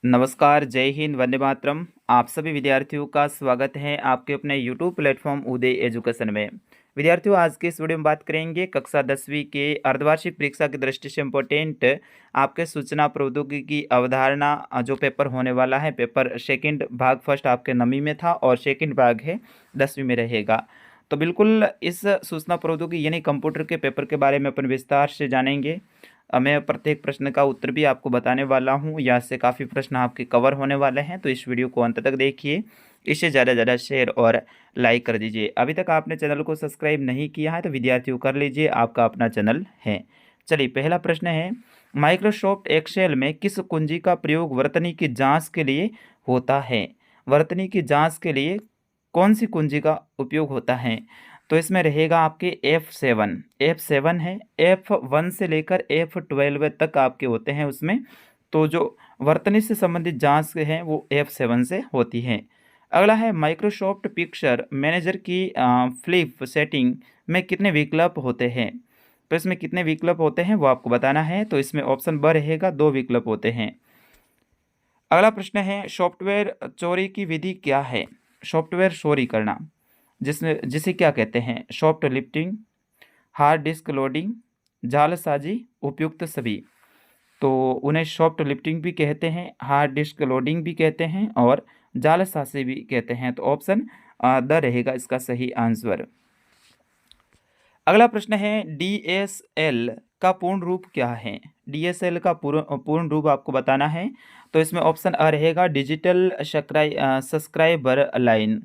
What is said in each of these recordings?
नमस्कार, जय हिंद, वंदे मातरम। आप सभी विद्यार्थियों का स्वागत है आपके अपने यूट्यूब प्लेटफॉर्म उदय एजुकेशन में। विद्यार्थियों, आज के इस वीडियो में बात करेंगे कक्षा 10वीं के अर्धवार्षिक परीक्षा की दृष्टि से इम्पोर्टेंट आपके सूचना प्रौद्योगिकी अवधारणा जो पेपर होने वाला है। पेपर सेकंड भाग फर्स्ट आपके 9वीं में था और सेकंड भाग है 10वीं में रहेगा। तो बिल्कुल इस सूचना प्रौद्योगिकी यानी कंप्यूटर के पेपर के बारे में अपन विस्तार से जानेंगे। मैं प्रत्येक प्रश्न का उत्तर भी आपको बताने वाला हूँ। यहाँ से काफ़ी प्रश्न आपके कवर होने वाले हैं, तो इस वीडियो को अंत तक देखिए। इसे ज़्यादा से ज़्यादा शेयर और लाइक कर दीजिए। अभी तक आपने चैनल को सब्सक्राइब नहीं किया है तो विद्यार्थियों कर लीजिए, आपका अपना चैनल है। चलिए, पहला प्रश्न है, माइक्रोसॉफ्ट एक्सेल में किस कुंजी का प्रयोग वर्तनी की जाँच के लिए होता है? वर्तनी की जाँच के लिए कौन सी कुंजी का उपयोग होता है? तो इसमें रहेगा आपके F7 है। F1 से लेकर F12 तक आपके होते हैं उसमें। तो जो वर्तनी से संबंधित जांच है वो F7 से होती है। अगला है, माइक्रोसॉफ्ट पिक्चर मैनेजर की फ्लिप सेटिंग में कितने विकल्प होते हैं? तो इसमें कितने विकल्प होते हैं वो आपको बताना है। तो इसमें ऑप्शन ब रहेगा, 2 विकल्प होते हैं। अगला प्रश्न है, सॉफ्टवेयर चोरी की विधि क्या है? सॉफ्टवेयर चोरी करना जिसे क्या कहते हैं? Soft lifting, hard disk loading, जालसाजी, उपयुक्त सभी। तो उन्हें सॉफ्ट लिफ्टिंग भी कहते हैं, हार्ड डिस्क लोडिंग भी कहते हैं और जालसाजी भी कहते हैं। तो ऑप्शन द रहेगा इसका सही आंसर। अगला प्रश्न है, डीएसएल का पूर्ण रूप क्या है? डीएसएल का पूर्ण रूप आपको बताना है। तो इसमें ऑप्शन अ रहेगा, डिजिटल सब्सक्राइबर लाइन।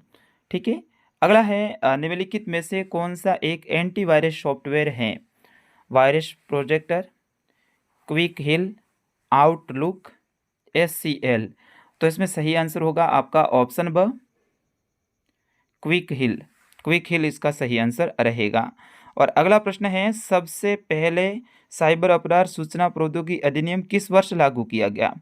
ठीक है। अगला है, निम्नलिखित में से कौन सा एक एंटीवायरस सॉफ्टवेयर है? वायरस प्रोजेक्टर, क्विक हिल, आउटलुक, एससीएल। तो इसमें सही आंसर होगा आपका ऑप्शन ब, क्विक हिल। क्विक हिल इसका सही आंसर रहेगा। और अगला प्रश्न है, सबसे पहले साइबर अपराध सूचना प्रौद्योगिकी अधिनियम किस वर्ष लागू किया गया?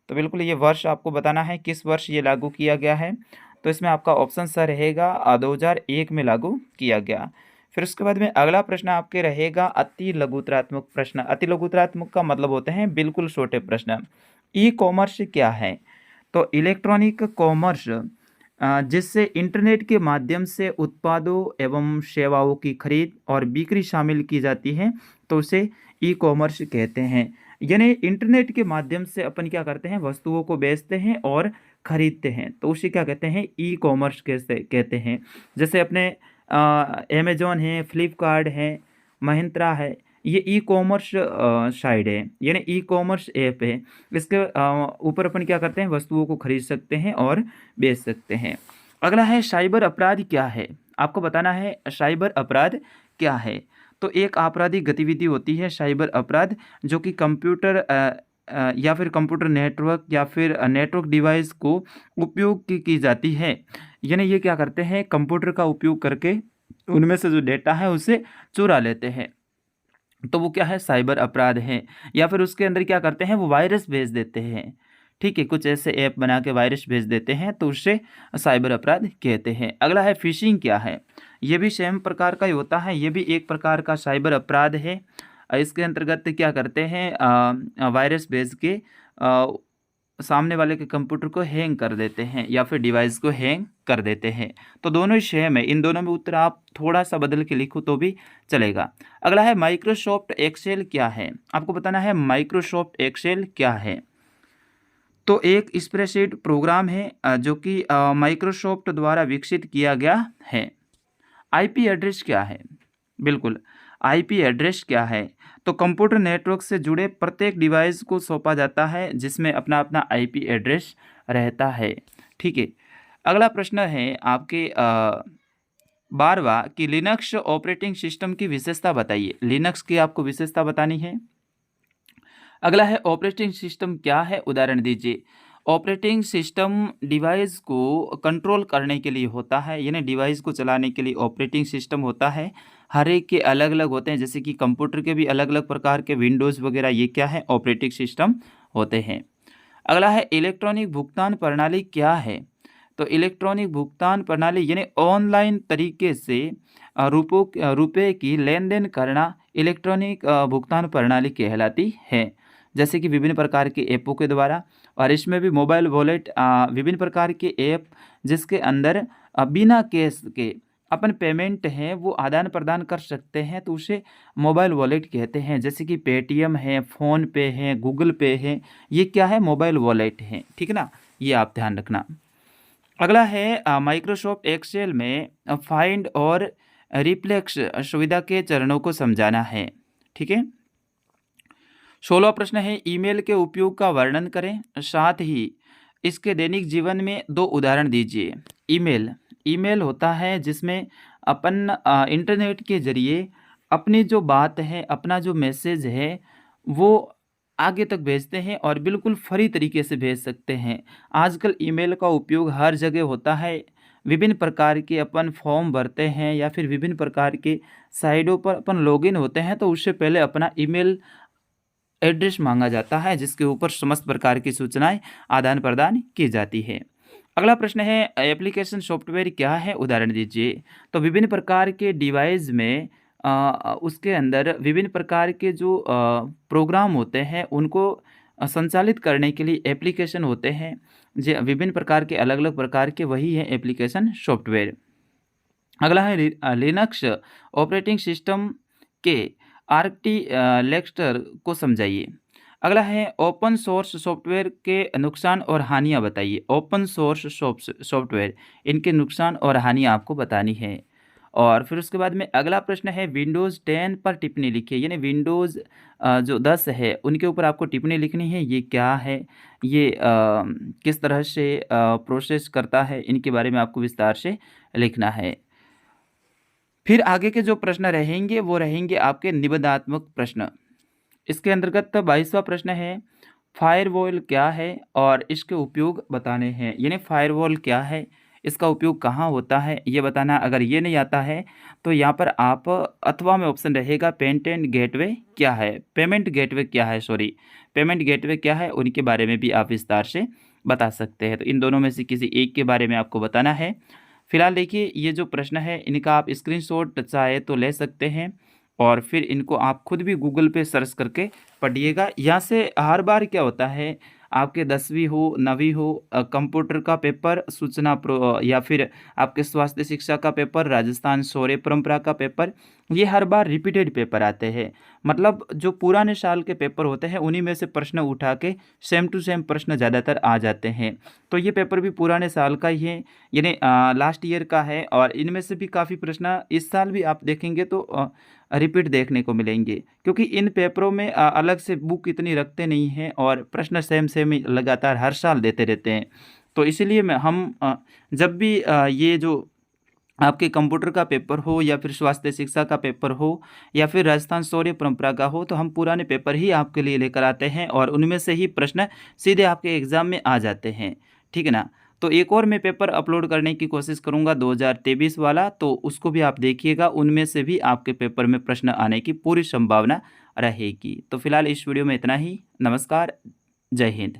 तो बिल्कुल ये वर्ष आपको बताना है, किस वर्ष ये लागू किया गया है। तो इसमें आपका ऑप्शन स रहेगा 2001 में लागू किया गया। फिर उसके बाद में अगला प्रश्न आपके रहेगा अति लघुतरात्मक प्रश्न। अति लघुतरात्मक का मतलब होते हैं बिल्कुल छोटे प्रश्न। ई कॉमर्स क्या है? तो इलेक्ट्रॉनिक कॉमर्स जिससे इंटरनेट के माध्यम से उत्पादों एवं सेवाओं की खरीद और बिक्री शामिल की जाती है, तो उसे ई कॉमर्स कहते हैं। यानी इंटरनेट के माध्यम से अपन क्या करते हैं, वस्तुओं को बेचते हैं और खरीदते हैं, तो उसे क्या कहते हैं? ई कॉमर्स कैसे कहते हैं। जैसे अपने अमेजोन है, फ्लिपकार्ट है, महिंद्रा है, ये ई कॉमर्स साइड है, यानी ई कॉमर्स ऐप है। इसके ऊपर अपन क्या करते हैं, वस्तुओं को खरीद सकते हैं और बेच सकते हैं। अगला है, साइबर अपराध क्या है? आपको बताना है साइबर अपराध क्या है। तो एक आपराधिक गतिविधि होती है साइबर अपराध, जो कि कंप्यूटर या फिर कंप्यूटर नेटवर्क या फिर नेटवर्क डिवाइस को उपयोग की जाती है। यानी ये क्या करते हैं, कंप्यूटर का उपयोग करके उनमें से जो डेटा है उसे चुरा लेते हैं, तो वो क्या है, साइबर अपराध है। या फिर उसके अंदर क्या करते हैं, वो वायरस भेज देते हैं। ठीक है, कुछ ऐसे ऐप बना के वायरस भेज देते हैं, तो उससे साइबर अपराध कहते हैं। अगला है, फिशिंग क्या है? ये भी सेम प्रकार का ही होता है, ये भी एक प्रकार का साइबर अपराध है। इसके अंतर्गत क्या करते हैं, वायरस भेज के सामने वाले के कंप्यूटर को हैंग कर देते हैं या फिर डिवाइस को हैंग कर देते हैं। तो दोनों ही सेम है, इन दोनों में उत्तर आप थोड़ा सा बदल के लिखो तो भी चलेगा। अगला है, माइक्रोसॉफ्ट एक्सेल क्या है? आपको बताना है माइक्रोसॉफ्ट एक्सेल क्या है। तो एक स्प्रेडशीट प्रोग्राम है जो कि माइक्रोसॉफ्ट द्वारा विकसित किया गया है। आईपी एड्रेस क्या है? बिल्कुल, आईपी एड्रेस क्या है? तो कंप्यूटर नेटवर्क से जुड़े प्रत्येक डिवाइस को सौंपा जाता है जिसमें अपना अपना आईपी एड्रेस रहता है। ठीक है। अगला प्रश्न है आपके 12वां कि लिनक्स ऑपरेटिंग सिस्टम की विशेषता बताइए। लिनक्स की आपको विशेषता बतानी है। अगला है, ऑपरेटिंग सिस्टम क्या है? उदाहरण दीजिए। ऑपरेटिंग सिस्टम डिवाइस को कंट्रोल करने के लिए होता है, यानी डिवाइस को चलाने के लिए ऑपरेटिंग सिस्टम होता है। हर एक के अलग अलग होते हैं, जैसे कि कंप्यूटर के भी अलग अलग प्रकार के विंडोज़ वगैरह, ये क्या है, ऑपरेटिंग सिस्टम होते हैं। अगला है, इलेक्ट्रॉनिक भुगतान प्रणाली क्या है? तो इलेक्ट्रॉनिक भुगतान प्रणाली यानी ऑनलाइन तरीके से रुपये की लेन देन करना इलेक्ट्रॉनिक भुगतान प्रणाली कहलाती है। जैसे कि विभिन्न प्रकार के ऐपों के द्वारा। और इसमें भी मोबाइल वॉलेट विभिन्न प्रकार के ऐप जिसके अंदर बिना कैश के अपन पेमेंट है वो आदान प्रदान कर सकते हैं, तो उसे मोबाइल वॉलेट कहते हैं। जैसे कि पेटीएम है, फ़ोन पे है, गूगल पे है, ये क्या है, मोबाइल वॉलेट है। ठीक है ना, ये आप ध्यान रखना। अगला है माइक्रोसॉफ्ट एक्सेल में फाइंड और रिप्लेक्स सुविधा के चरणों को समझाना है। ठीक है। 16वां प्रश्न है ईमेल के उपयोग का वर्णन करें, साथ ही इसके दैनिक जीवन में 2 उदाहरण दीजिए। ईमेल होता है जिसमें अपन इंटरनेट के ज़रिए अपनी जो बात है, अपना जो मैसेज है, वो आगे तक भेजते हैं और बिल्कुल फ्री तरीके से भेज सकते हैं। आजकल ईमेल का उपयोग हर जगह होता है। विभिन्न प्रकार के अपन फॉर्म भरते हैं या फिर विभिन्न प्रकार के साइटों पर अपन लॉगिन होते हैं, तो उससे पहले अपना ईमेल एड्रेस मांगा जाता है जिसके ऊपर समस्त प्रकार की सूचनाएं आदान प्रदान की जाती है। अगला प्रश्न है एप्लीकेशन सॉफ्टवेयर क्या है, उदाहरण दीजिए। तो विभिन्न प्रकार के डिवाइस में उसके अंदर विभिन्न प्रकार के जो प्रोग्राम होते हैं उनको संचालित करने के लिए एप्लीकेशन होते हैं। जो विभिन्न प्रकार के अलग अलग प्रकार के वही है एप्लीकेशन सॉफ्टवेयर। अगला है लिनक्स ऑपरेटिंग सिस्टम के आर्किटेक्चर को समझाइए। अगला है ओपन सोर्स सॉफ्टवेयर के नुकसान और हानियाँ बताइए। ओपन सोर्स सॉफ्टवेयर, इनके नुकसान और हानियाँ आपको बतानी है। और फिर उसके बाद में अगला प्रश्न है विंडोज़ 10 पर टिप्पणी लिखिए। यानी विंडोज़ जो 10 है उनके ऊपर आपको टिप्पणी लिखनी है। ये क्या है, ये किस तरह से प्रोसेस करता है, इनके बारे में आपको विस्तार से लिखना है। फिर आगे के जो प्रश्न रहेंगे वो रहेंगे आपके निबंधात्मक प्रश्न। इसके अंतर्गत 22वां प्रश्न है फायरवॉल क्या है और इसके उपयोग बताने हैं। यानी फायरवॉल क्या है, इसका उपयोग कहाँ होता है, ये बताना। अगर ये नहीं आता है तो यहाँ पर आप अथवा में ऑप्शन रहेगा पेमेंट गेटवे क्या है, पेमेंट गेटवे क्या है, पेमेंट गेटवे क्या है, उनके बारे में भी आप विस्तार से बता सकते हैं। तो इन दोनों में से किसी एक के बारे में आपको बताना है। फिलहाल देखिए ये जो प्रश्न है इनका आप स्क्रीनशॉट चाहे तो ले सकते हैं और फिर इनको आप खुद भी गूगल पे सर्च करके पढ़िएगा। यहाँ से हर बार क्या होता है, आपके 10वीं हो, 9वीं हो, कंप्यूटर का पेपर, सूचना या फिर आपके स्वास्थ्य शिक्षा का पेपर, राजस्थान शौर्य परंपरा का पेपर, ये हर बार रिपीटेड पेपर आते हैं। मतलब जो पुराने साल के पेपर होते हैं उन्हीं में से प्रश्न उठा के सेम टू सेम प्रश्न ज़्यादातर आ जाते हैं। तो ये पेपर भी पुराने साल का ही है, यानी लास्ट ईयर का है। और इनमें से भी काफ़ी प्रश्न इस साल भी आप देखेंगे तो रिपीट देखने को मिलेंगे, क्योंकि इन पेपरों में अलग से बुक इतनी रखते नहीं हैं और प्रश्न सेम सेम ही लगातार हर साल देते रहते हैं। तो इसीलिए हम जब भी ये जो आपके कंप्यूटर का पेपर हो या फिर स्वास्थ्य शिक्षा का पेपर हो या फिर राजस्थान शौर्य परंपरा का हो, तो हम पुराने पेपर ही आपके लिए लेकर आते हैं और उनमें से ही प्रश्न सीधे आपके एग्ज़ाम में आ जाते हैं। ठीक है ना। तो एक और मैं पेपर अपलोड करने की कोशिश करूंगा 2023 वाला, तो उसको भी आप देखिएगा, उनमें से भी आपके पेपर में प्रश्न आने की पूरी संभावना रहेगी। तो फिलहाल इस वीडियो में इतना ही। नमस्कार, जय हिंद।